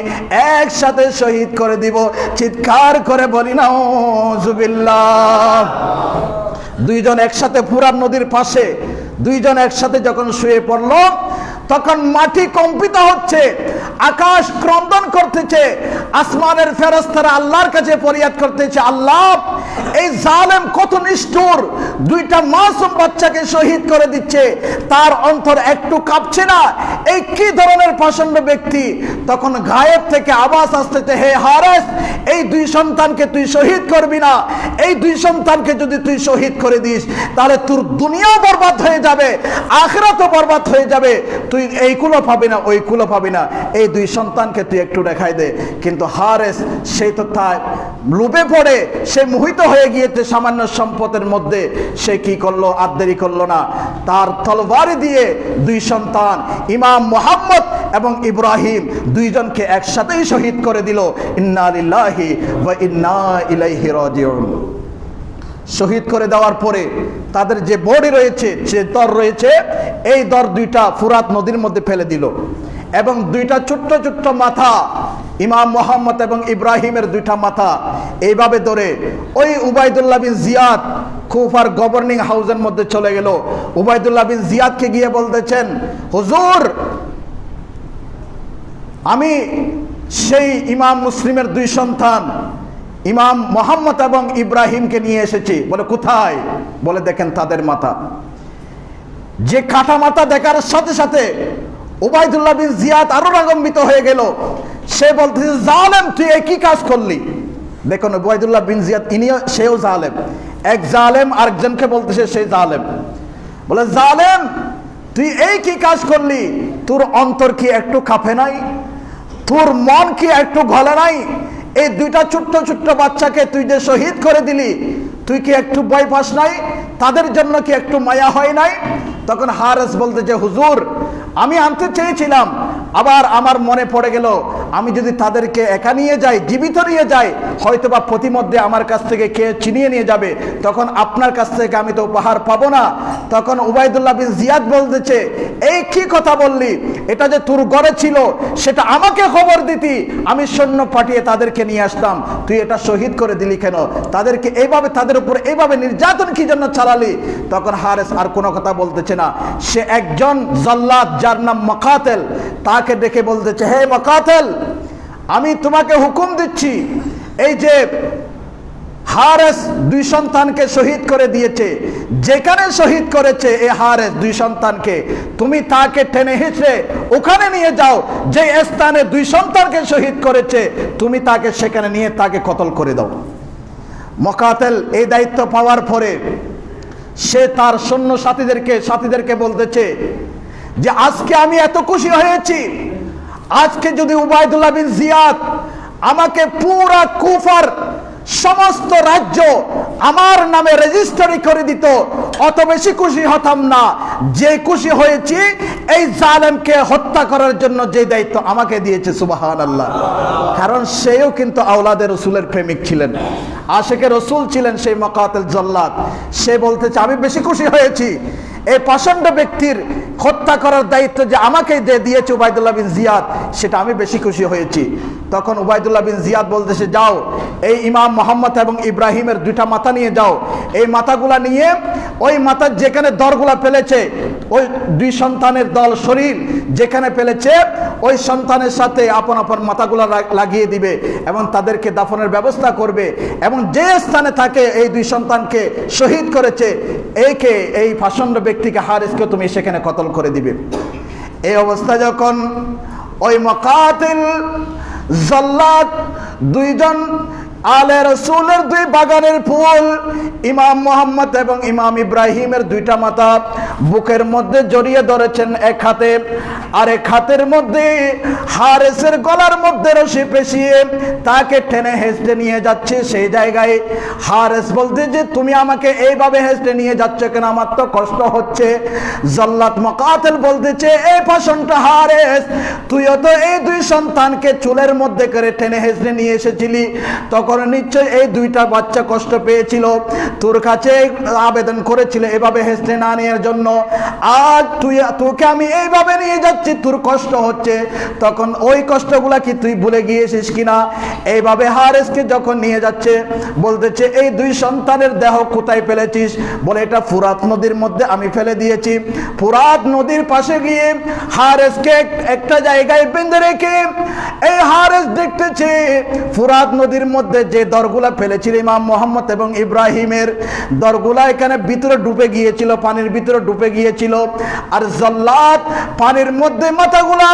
একসাথে শহীদ করে দিব। চিৎকার করে বলি না নাউজুবিল্লাহ। দুইজন একসাথে ফুরাত নদীর পাশে দুইজন একসাথে যখন শুয়ে পড়ল, তখন মাটি কম্পিত হচ্ছে, আকাশ ক্রন্দন করতেছে, আসমানের ফেরেশতারা আল্লাহর কাছে ফরিয়াদ করতেছে, আল্লাহ, এই জালেম কত নিষ্ঠুর, দুইটা মাসুম বাচ্চাকে শহীদ করে দিচ্ছে, তার অন্তর একটু কাঁপছে না, এই কি ধরনের পাষণ্ড ব্যক্তি। তখন গায়েব থেকে আওয়াজ আসতেছে, হে হারেস, এই দুই সন্তানকে তুই শহীদ করবি না। এই দুই সন্তানকে যদি তুই শহীদ করে দিস, তাহলে তোর দুনিয়াও বরবাদ হয়ে যাবে, আখিরাতও বরবাদ হয়ে যাবে, তুই এই কুলো পাবি না, ওই কুলো পাবি না। এই দুই সন্তানকে তুই একটু দেখাই দে। কিন্তু হারেস সেই তো তাই লোভে পড়ে সে মোহিত হয়ে গিয়েছে সামান্য সম্পদের মধ্যে। সে কি করলো, আর দেরি করলো না, তার তলবারি দিয়ে দুই সন্তান ইমাম মুহাম্মদ এবং ইব্রাহিম দুইজনকে একসাথেই শহীদ করে দিল। ইন্না লিল্লাহি ওয়া ইন্না ইলাইহি রাজিউন। শহীদ করে দেওয়ার পরে তাদের যে বডি রয়েছে, যে দর রয়েছে, এই দর দুইটা ফুরাত নদীর মধ্যে ফেলে দিল। এবং দুইটা ছোট্ট ছোট্ট মাথা, ইমাম মুহাম্মদ এবং ইব্রাহিমের দুইটা মাথা এইভাবে ধরে ওই উবাইদুল্লাহ বিন জিয়াদ কুফার গভর্নিং হাউসের মধ্যে চলে গেল। উবাইদুল্লাহ বিন জিয়াদকে গিয়ে বলতেছেন, হুজুর, আমি সেই ইমাম মুসলিমের দুই সন্তান ইমাম মুহাম্মদ এবং ইব্রাহিমকে নিয়ে এসেছি। বলে, কোথায়? বলে, দেখেন তাদের মাথা। যে কাটা মাথা দেখার সাথে সাথে উবাইদুল্লাহ বিন জিয়াদ আরো রাগান্বিত হয়ে গেল। সে বলতেছে, জালেম, তুই একই কাজ করলি। দেখুন, উবাইদুল্লাহ বিন জিয়াদ সেও জালেম। এক জালেম আরেকজনকে বলতেছে সে জালেম। বলে, জালেম, তুই এই কি কাজ করলি? তোর অন্তর কি একটু কাঁপে নাই? তোর মন কি একটু গলে নাই? এই দুইটা ছোট্ট ছোট্ট বাচ্চাকে তুই যে শহীদ করে দিলি, তুই কি একটু ভয় পাস নাই? তাদের জন্য কি একটু মায়া হয় নাই? তখন হারেস বলতে যে, হুজুর, আমি আনতে চেয়েছিলাম, আবার আমার মনে পড়ে গেল আমি যদি তাদেরকে একা নিয়ে যাই, জীবিত নিয়ে যাই, হয়তোবা প্রতিমধ্যে আমার কাছ থেকে কে চিনিয়ে নিয়ে যাবে, তখন আপনার কাছ থেকে আমি তো উপহার পাবো না। তখন উবাইদুল্লাহ বিন জিয়াদ বলতেছে, এই কি কথা বললি? এটা যে তোর ঘরে ছিল সেটা আমাকে খবর দিতি, আমি সৈন্য পাঠিয়ে তাদেরকে নিয়ে আসতাম, তুই এটা শহীদ করে দিলি কেন? তাদেরকে এইভাবে, তাদের উপর এইভাবে নির্যাতন কি জন্য চালালি? তখন হারেস আর কোনো কথা বলতেছে না। সে একজন জল্লাদ যার নাম মাকাতেল, তাকে ডেকে বলতেছে, হে মাকাতেল, আমি তোমাকে হুকুম দিচ্ছি, এই যে হারেস দুই সন্তানকে শহীদ করে দিয়েছে, যেখানে শহীদ করেছে এই হারেস দুই সন্তানকে, তুমি তাকে টেনে হিঁচড়ে ওখানে নিয়ে যাও, যে স্থানে দুই সন্তানকে শহীদ করেছে, তুমি তাকে সেখানে নিয়ে তাকে কতল করে দাও। মাকাতেল এই দায়িত্ব পাওয়ার পরে সে তার সৈন্য সাথীদেরকে বলতেছে যে, আজকে আমি এত খুশি হয়েছি, আজকে যদি উবাইদুল্লাহ বিন জিয়াদ আমাকে পুরা কুফার সমস্ত রাজ্য আমার নামে রেজিস্ট্রি করে দিত, অত বেশি খুশি হতাম না। যে খুশি হয়েছি এই জালেমকে হত্যা করার জন্য যে দায়িত্ব আমাকে দিয়েছে। সুবহানাল্লাহ। কারণ সেও কিন্তু আওলাদে রসুলের প্রেমিক ছিলেন, আশিকে রসুল ছিলেন সেই মাকাতেল জল্লাদ। সে বলতেছে, আমি বেশি খুশি হয়েছি এই পাষণ্ড ব্যক্তির হত্যা করার দায়িত্ব যে আমাকেই দিয়েছে উবাইদুল্লাহ বিন জিয়াদ, সেটা আমি বেশি খুশি হয়েছি। তখন উবাইদুল্লাহ বিন জিয়াদ বলতেছে, যাও এই ইমাম মোহাম্মদ এবং ইব্রাহিমের দুইটা মাথা নিয়ে যাও, এই মাথাগুলা নিয়ে ওই মাথার যেখানে দরগুলা ফেলেছে, ওই দুই সন্তানের দল শরীর যেখানে ফেলেছে ওই সন্তানের সাথে আপন আপন মাথাগুলা লাগিয়ে দিবে এবং তাদেরকে দাফনের ব্যবস্থা করবে, এবং যে স্থানে থাকে এই দুই সন্তানকে শহীদ করেছে এই ফাসন্ড ব্যক্তিকে হারিসকে তুমি সেখানে কতল করে দিবে। এই অবস্থা যখন ওই মুকাতিল জাল্লাদ দুইজন আলে রসুলের দুই বাগানের ফুল ইমাম মোহাম্মদ এবং ইমাম ইব্রাহিমের দুইটা মাথা বুকের মধ্যে জড়িয়ে ধরেছেন এক হাতে, আর এক হাতের মধ্যে হারেসের গলার মধ্যে রশি পেঁচিয়ে তাকে টেনে হেঁচড়ে নিয়ে যাচ্ছে। সেই জায়গায় হারেস বলতে যে তুমি আমাকে এইভাবে হেঁচড়ে নিয়ে যাচ্ছ কেন, আমার তো কষ্ট হচ্ছে। জাল্লাত মুকাতিল বলতেছে, এই ভাষণটা হারেস, তুইও তো এই দুই সন্তানকে চুলের মধ্যে করে টেনে হেঁচড়ে নিয়ে এসেছিলি, তখন নিশ্চয় এই দুইটা বাচ্চা কষ্ট পেয়েছিল, তোর কাছে আবেদন করেছিল এভাবে হেসড়ে না নেওয়ার জন্য। আজ তোকে আমি এইভাবে নিয়ে যাচ্ছি, তোর কষ্ট হচ্ছে, তখন ওই কষ্টগুলা কি তুই ভুলে গিয়েছিস কিনা? এইভাবে হারেসকে যখন নিয়ে যাচ্ছে বলতেছে, এই দুই সন্তানের দেহ কোথায় ফেলেছিস? বলে এটা ফুরাত নদীর মধ্যে আমি ফেলে দিয়েছি। ফুরাত নদীর পাশে গিয়ে হারেসকে একটা জায়গায় বেঁধে রেখে এই হারেস দেখতেছে ফুরাত নদীর মধ্যে যে দরগুলা ফেলেছিল ইমাম মোহাম্মদ এবং ইব্রাহিমের, দরগুলা এখানে ভিতরে ডুবে গিয়েছিল, পানির ভিতরে ডুবে গিয়েছিল। আর জাল্লাদ পানির মধ্যে মাথাগুলা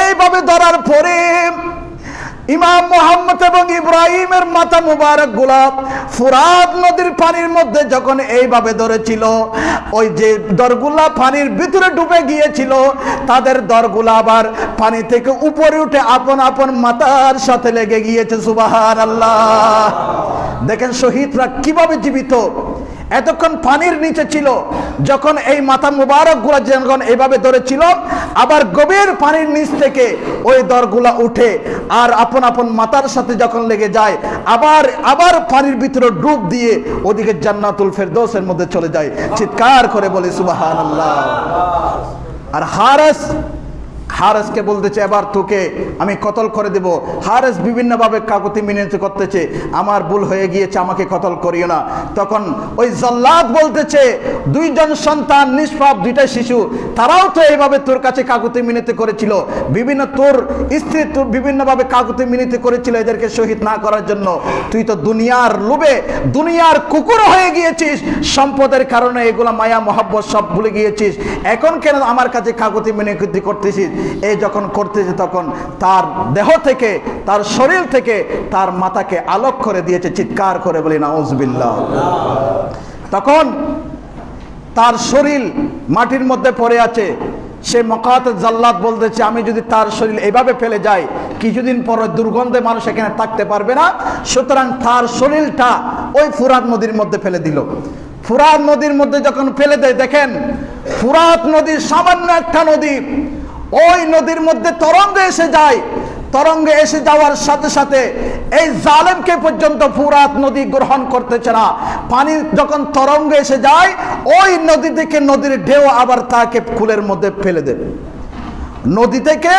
এইভাবে ধরার পরে ইমাম মোহাম্মদ এবং ইব্রাহিমের মাথা মুবারক গুলা ফুরাত নদীর পানির মধ্যে যখন এইভাবে ধরেছিল, ওই যে দরগুলা পানির ভিতরে ডুবে গিয়েছিল তাদের দরগুলা আবার পানি থেকে উপরে উঠে আপন আপন মাথার সাথে লেগে গিয়েছে। সুবহানাল্লাহ। দেখেন শহীদরা কিভাবে জীবিত, এতক্ষণ পানির নিচে ছিল, যখন এই মাথা মুবারক গুলা যখন এইভাবে ধরেছিল, আবার গভীর পানির নিচ থেকে ওই দরগুলা উঠে আর আপন আপন মাথার সাথে যখন লেগে যায়, আবার পানির ভিতরে ডুব দিয়ে ওদিকে জান্নাতুল ফেরদৌসের মধ্যে চলে যায়। চিৎকার করে বলি সুবহানাল্লাহ। আর হারেসকে বলতেছে, এবার তোকে আমি কতল করে দেব। হারেস বিভিন্নভাবে কাকুতি মিনতি করতেছে, আমার ভুল হয়ে গিয়েছে, আমাকে কতল করিও না। তখন ওই জাল্লাদ বলতেছে, দুইজন সন্তান নিষ্পাপ, দুইটা শিশু, তারাও তো এইভাবে তোর কাছে কাকুতি মিনতি করেছিল, তোর স্ত্রী তোর বিভিন্নভাবে কাকুতি মিনতি করেছিল এদেরকে শহীদ না করার জন্য। তুই তো দুনিয়ার লোভে দুনিয়ার কুকুর হয়ে গিয়েছিস, সম্পদের কারণে এগুলা মায়া মহব্বত সব ভুলে গিয়েছিস, এখন কেন আমার কাছে কাকুতি মিনতি করতেছিস? এই যখন করতেছে তখন তার দেহ থেকে, তার শরীর থেকে তার মাথাকে আলোক করে দিয়েছে। চিৎকার করে বলি নাউজুবিল্লাহ। তখন তার শরীর মাটির মধ্যে পড়ে আছে। সে মুকাতিল জাল্লাদ বলতেছে, আমি যদি তার শরীর এইভাবে ফেলে যাই, কিছুদিন পর দুর্গন্ধে মানুষ এখানে থাকতে পারবে না, সুতরাং তার শরীরটা ওই ফুরাত নদীর মধ্যে ফেলে দিল। ফুরাত নদীর মধ্যে যখন ফেলে দেয়, দেখেন ফুরাত নদী সামান্য একটা নদী, ওই নদীর মধ্যে তরঙ্গ এসে যায়। তরঙ্গ এসে যাওয়ার সাথে সাথে এই জালেমকে পর্যন্ত ফুরাত নদী গ্রহণ করতেছে না। পানি যখন তরঙ্গ এসে যায়, ওই নদী থেকে নদীর ঢেউ আবার তাকে কুলের মধ্যে ফেলে দেবে, নদী থেকে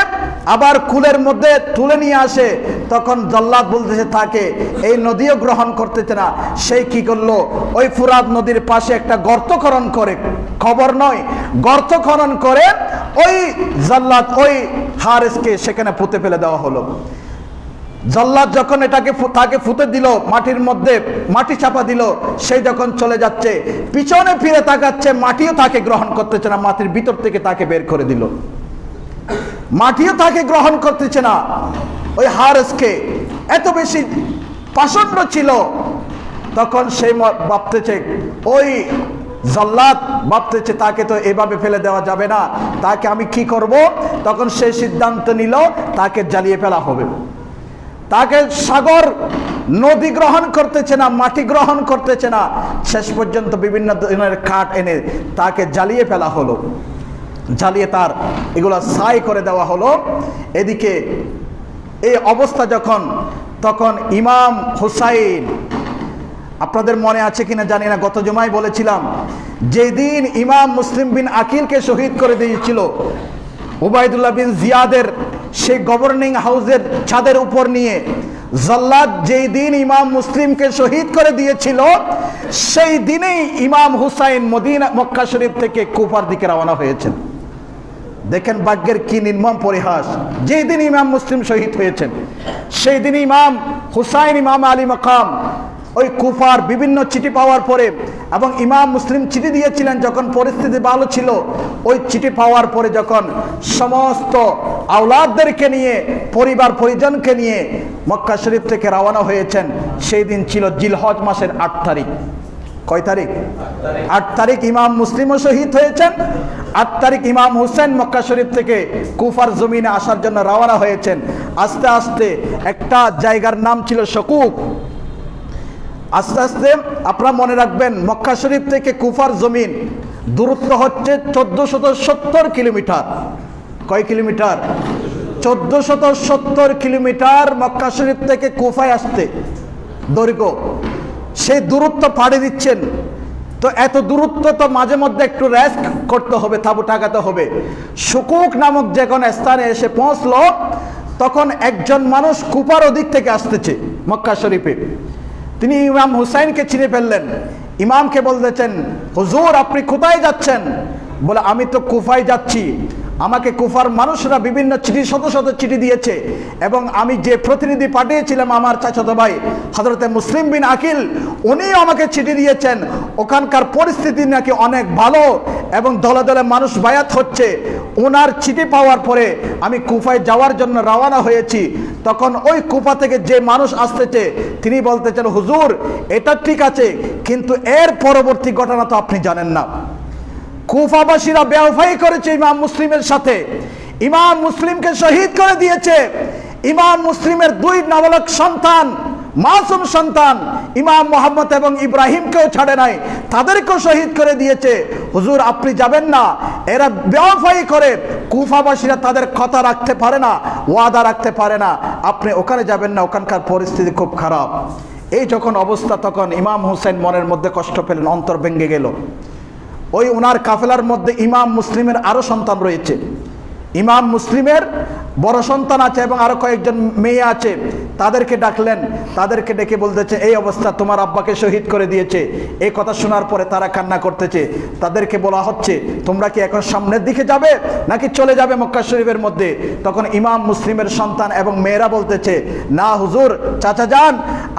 আবার কুলের মধ্যে তুলে নিয়ে আসে। তখন জাল্লাদ বলতেছে তাকে, এই নদীও গ্রহণ করতেছে না। সেই কি করলো, ওই ফুরাত নদীর পাশে একটা গর্ত খনন করে, খবর নয়, গর্ত খনন করে ওই জাল্লাদ ওই হারেসকে সেখানে পুঁতে ফেলে দেওয়া হলো। জাল্লাদ যখন তাকে ফুতে দিল, মাটির মধ্যে মাটি চাপা দিল, সেই যখন চলে যাচ্ছে, পিছনে ফিরে তাকাচ্ছে, মাটিও তাকে গ্রহণ করতেছে না, মাটির ভিতর থেকে তাকে বের করে দিল, মাটিও তাকে গ্রহণ করতেছে না। ওই হারেসকে এত বেশি পাষণ্ড ছিল। তখন সেই ভাবতেছে, ওই জাল্লাদ ভাবতেছে তাকে তো এভাবে ফেলে দেওয়া যাবে না, তাকে আমি কি করব? তখন সেই সিদ্ধান্ত নিল তাকে জ্বালিয়ে ফেলা হবে। তাকে সাগর নদী গ্রহণ করতেছে না, মাটি গ্রহণ করতেছে না, শেষ পর্যন্ত বিভিন্ন ধরনের কাঠ এনে তাকে জ্বালিয়ে ফেলা হলো, জ্বালিয়ে তার এগুলো ছাই করে দেওয়া হলো। এদিকে এই অবস্থা যখন, তখন ইমাম হুসাইন আপনাদের মনে আছে কিনা জানি না, গত জুমায় বলেছিলাম যেদিন ইমাম মুসলিম বিন আকিলকে শহীদ করে দিয়েছিল উবাইদুল্লাহ বিন জিয়াদের সেই গভর্নিং হাউসের ছাদের উপর নিয়ে, জল্লাদ যেই দিন ইমাম মুসলিমকে শহীদ করে দিয়েছিল সেই দিনেই ইমাম হুসাইন মক্কা শরীফ থেকে কুফার দিকে রওনা হয়েছেন। দেখেন ভাগ্যের কি নির্মম পরিহাস, যেই দিন ইমাম মুসলিম শহীদ হয়েছেন সেই দিন ইমাম হুসাইন ইমাম আলী মাকাম ওই কুফার বিভিন্ন চিঠি পাওয়ার পরে, এবং ইমাম মুসলিম চিঠি দিয়েছিলেন যখন পরিস্থিতি ভালো ছিল, ওই চিঠি পাওয়ার পরে যখন সমস্ত আওলাদদেরকে নিয়ে পরিবার পরিজনকে নিয়ে মক্কা শরীফ থেকে রওনা হয়েছেন, সেই দিন ছিল জিলহজ মাসের 8 তারিখ। কয় তারিখ? 8 তারিখ ইমাম মুসলিমও শহীদ হয়েছেন। 8 তারিখ ইমাম হুসেন মক্কা শরীফ থেকে কুফার জমিনে আসার জন্য রওনা হয়েছেন। আস্তে আস্তে একটা জায়গার নাম ছিল শকুক। আস্তে আস্তে আপনারা মনে রাখবেন মক্কা শরীফ থেকে কুফার জমিন দূরত্ব হচ্ছে 1470 কিলোমিটার। কয় কিলোমিটার? 1470 কিলোমিটার মক্কা শরীফ থেকে কুফায় আসতে দৈর্ঘ্য। সেই দূরত্ব পাড়ি দিচ্ছেন, তো এত দূরত্ব তো মাঝে মধ্যে একটু রেস্ট করতে হবে, তাঁবু টাকাতে হবে। শুকুক নামক যে কোনো স্থানে এসে পৌঁছলো, তখন একজন মানুষ কুফার ওদিক থেকে আসতেছে মক্কা শরীফে। তিনি ইমাম হুসাইনকে চিনে ফেললেন, ইমামকে বলতেছেন, হুজুর আপনি কোথায় যাচ্ছেন? বলে আমি তো কুফায় যাচ্ছি, আমাকে কুফার মানুষরা বিভিন্ন চিঠি শত শত চিঠি দিয়েছে, এবং আমি যে প্রতিনিধি পাঠিয়েছিলাম আমার চাচাতো ভাই হযরতে মুসলিম বিন আকিল, উনিও আমাকে চিঠি দিয়েছেন, ওখানকার পরিস্থিতি নাকি অনেক ভালো এবং দলে দলে মানুষ বায়াত হচ্ছে। ওনার চিঠি পাওয়ার পরে আমি কুফায় যাওয়ার জন্য রওনা হয়েছি। তখন ওই কুফা থেকে যে মানুষ আসতেছে তিনি বলতেছেন, হুজুর এটা ঠিক আছে, কিন্তু এর পরবর্তী ঘটনা তো আপনি জানেন না। কুফাবাসীরা বেওয়াফাই করেছে ইমাম মুসলিমের সাথে, ইমাম মুসলিমকে শহীদ করে দিয়েছে। ইমাম মুসলিমের 2 নাবালক সন্তান, মাসুম সন্তান ইমাম মুহাম্মদ এবং ইব্রাহিমকেও ছাড়ে নাই, তাদেরকেও শহীদ করে দিয়েছে। হুজুর আপনি যাবেন না? এরা বেওয়াফাই করে, কুফাবাসীরা তাদের কথা রাখতে পারে না, ওয়াদা রাখতে পারে না, আপনি ওখানে যাবেন না, ওখানকার পরিস্থিতি খুব খারাপ। এই যখন অবস্থা, তখন ইমাম হুসাইন মনের মধ্যে কষ্ট পেলেন, অন্তর ভেঙে গেল। ওই ওনার কাফেলার মধ্যে ইমাম মুসলিমের আরো সন্তান রয়েছে, ইমাম মুসলিমের বড় সন্তান আছে এবং আরো কয়েকজন মেয়ে আছে। তাদেরকে ডাকলেন, তাদেরকে ডেকে বলতেছে, এই অবস্থা, তোমার আব্বাকে শহীদ করে দিয়েছে। এই কথা শোনার পরে তারা কান্না করতেছে। তাদেরকে বলা হচ্ছে, তোমরা কি এখন সামনের দিকে যাবে নাকি চলে যাবে মক্কা শরীফের মধ্যে? তখন ইমাম মুসলিমের সন্তান এবং মেয়েরা বলতেছে, না হুজুর, চাচা যান,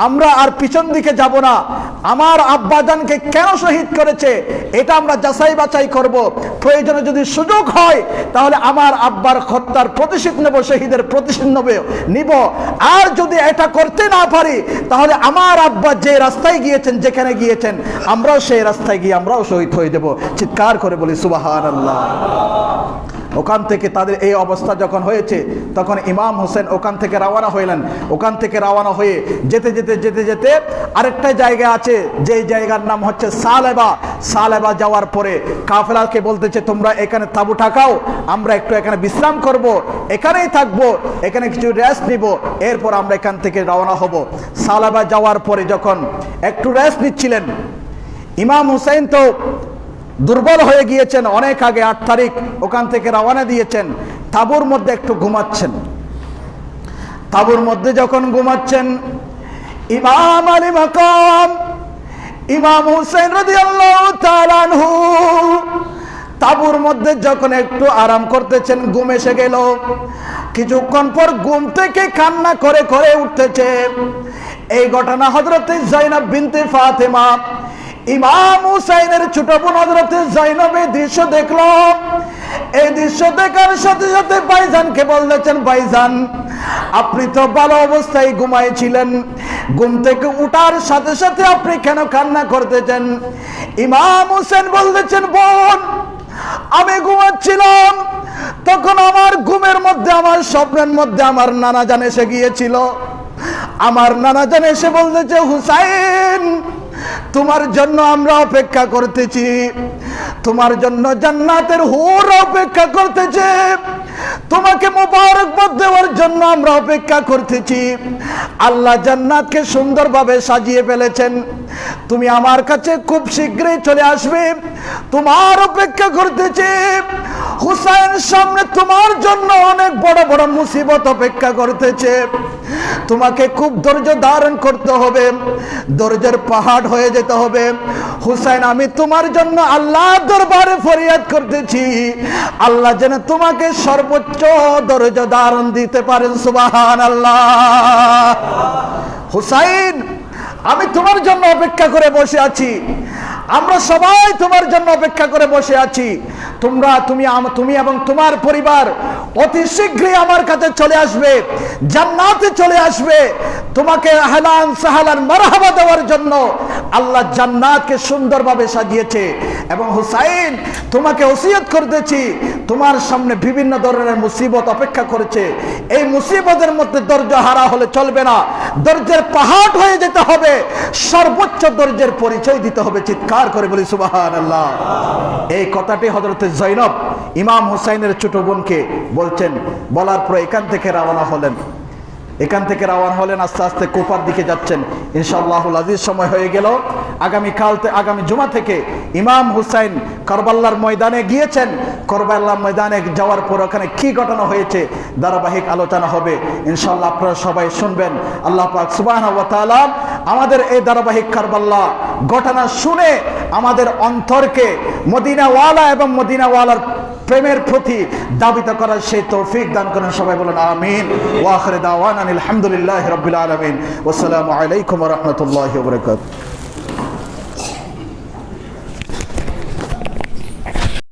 আমরা আর পিছন দিকে যাব না, আমার আব্বাজানকে কেন শহীদ করেছে এটা আমরা যাচাই বাছাই করব, প্রয়োজনে যদি সুযোগ হয় তাহলে আমার আব্বার হত্যার প্রতিশোধ নেব, শহীদের প্রতিশোধ নিব। আর যদি এটা করতে না পারি তাহলে আমার আব্বা যে রাস্তায় গিয়েছেন, যেখানে গিয়েছেন, আমরাও সেই রাস্তায় গিয়ে আমরাও শহীদ হয়ে দেব। চিৎকার করে বলি সুবহানাল্লাহ। ওখান থেকে তাদের এই অবস্থা যখন হয়েছে, তখন ইমাম হোসেন ওখান থেকে রওনা হইলেন। ওখান থেকে রওনা হয়ে যেতে যেতে যেতে যেতে আরেকটা জায়গা আছে, যেই জায়গার নাম হচ্ছে সালেবা। সালেবা যাওয়ার পরে কাফেলাকে বলতেছে, তোমরা এখানে তাঁবু ঠাকাও, আমরা একটু এখানে বিশ্রাম করব, এখানেই থাকবো, এখানে কিছু রেস্ট নিব, এরপর আমরা এখান থেকে রওনা হব। সালেবা যাওয়ার পরে যখন একটু রেস্ট নিচ্ছিলেন, ইমাম হুসাইন তো দুর্বল হয়ে গিয়েছেন, অনেক আগে 8 তারিখ ওখান থেকে রওনা দিয়েছেন। তাঁবুর মধ্যে একটু ঘুমাচ্ছেন। তাঁবুর মধ্যে যখন ঘুমাচ্ছেন, ইমাম আলী মাকাম ইমাম হুসাইন রাদিয়াল্লাহু তাআলা আনহু তাঁবুর মধ্যে যখন একটু আরাম করতেছেন, ঘুম এসে গেল। কিছুক্ষণ পর ঘুম থেকে কান্না করে করে উঠতেছে। এই ঘটনা হযরত যায়েনব বিনতে ফাতেমা, ইমাম হুসাইনের ছোট বোন হযরত যায়েনব এই দৃশ্য দেখলো। এই দৃশ্য দেখার সাথে সাথে ভাইজানকে বলতেছেন, ভাইজান আপনি তো ভালো অবস্থায় ঘুমাইছিলেন, ঘুম থেকে উঠার সাথে সাথে আপনি কেন কান্না করতেছেন? ইমাম হুসাইন বলতেছেন, বোন আমি ঘুমাচ্ছিলাম, তখন আমার ঘুমের মধ্যে, আমার স্বপ্নের মধ্যে আমার নানা জান এসে গিয়েছিল। আমার নানা জান এসে বলতেছে, হুসাইন তোমার জন্য আমরা অপেক্ষা করতেছি, তোমার জন্য জান্নাতের হুর অপেক্ষা করতেছে, তোমাকে মোবারকবাদ দেওয়ার জন্য আমরা অপেক্ষা করতেছি। আল্লাহ জান্নাতকে সুন্দরভাবে সাজিয়ে ফেলেছেন, তুমি আমার কাছে খুব শীঘ্রই চলে আসবে, তোমার অপেক্ষা করতেছি। হুসাইন, সামনে তোমার জন্য অনেক বড় বড় মুসিবত অপেক্ষা করতেছে, তোমাকে খুব ধৈর্য ধারণ করতে হবে, ধৈর্যের পাহাড় হয়ে যেতে হবে। হুসাইন, আমি তোমার জন্য আল্লাহর দরবারে ফরিয়াদ করতেছি, আল্লাহ যেন তোমাকে সর্বোচ্চ ধৈর্য ধারণ দিতে পারেন। সুবহানাল্লাহ। হুসাইন, আমি তোমার জন্য অপেক্ষা করে বসে আছি, আমরা সবাই তোমার জন্য অপেক্ষা করে বসে আছি। তুমি এবং তোমার পরিবার অতি শীঘ্রই আমার কাছে চলে আসবে, জান্নাতে চলে আসবে। তোমাকে আহলান সাহলান মারহাবা দেওয়ার জন্য আল্লাহ জান্নাতকে সুন্দরভাবে সাজিয়েছে। এবং হুসাইন, তোমাকে ওসিয়ত করতেছি, তোমার সামনে বিভিন্ন ধরনের মুসিবত অপেক্ষা করেছে, এই মুসিবতের মধ্যে ধৈর্য হারা হলে চলবে না, ধৈর্যের পাহাড় হয়ে যেতে হবে, সর্বোচ্চ ধৈর্যের পরিচয় দিতে হবে। চিৎকার করে বলি সুবহানাল্লাহ। এই কথাটি হযরত জয়নব ইমাম হুসাইনের ছোট বোনকে বলছেন, বলার পর এখান থেকে রওনা হলেন, আস্তে আস্তে কুফার দিকে যাচ্ছেন। ইনশাআল্লাহুল আজিজ সময় হয়ে গেল, আগামী জুমা থেকে ইমাম হুসাইন কারবালার ময়দানে গিয়েছেন। কারবালার ময়দানে যাওয়ার পর ওখানে কি ঘটনা হয়েছে ধারাবাহিক আলোচনা হবে ইনশাআল্লাহ, আপনারা সবাই শুনবেন। আল্লাহ পাক সুবহানাহু ওয়া তাআলা আমাদের এই ধারাবাহিক কারবালা ঘটনা শুনে আমাদের অন্তরকে মদিনাওয়ালা এবং মদিনাওয়ালার প্রেমের প্রতি দাবিত করার সেই তৌফিক দান করেন। সবাই বলেন আমিন। ওয়া আখিরু দাওয়ানা আলহামদুলিল্লাহি রাব্বিল আলামিন। ওয়াসসালামু আলাইকুম ওয়া রাহমাতুল্লাহি ওয়া বারাকাতুহু।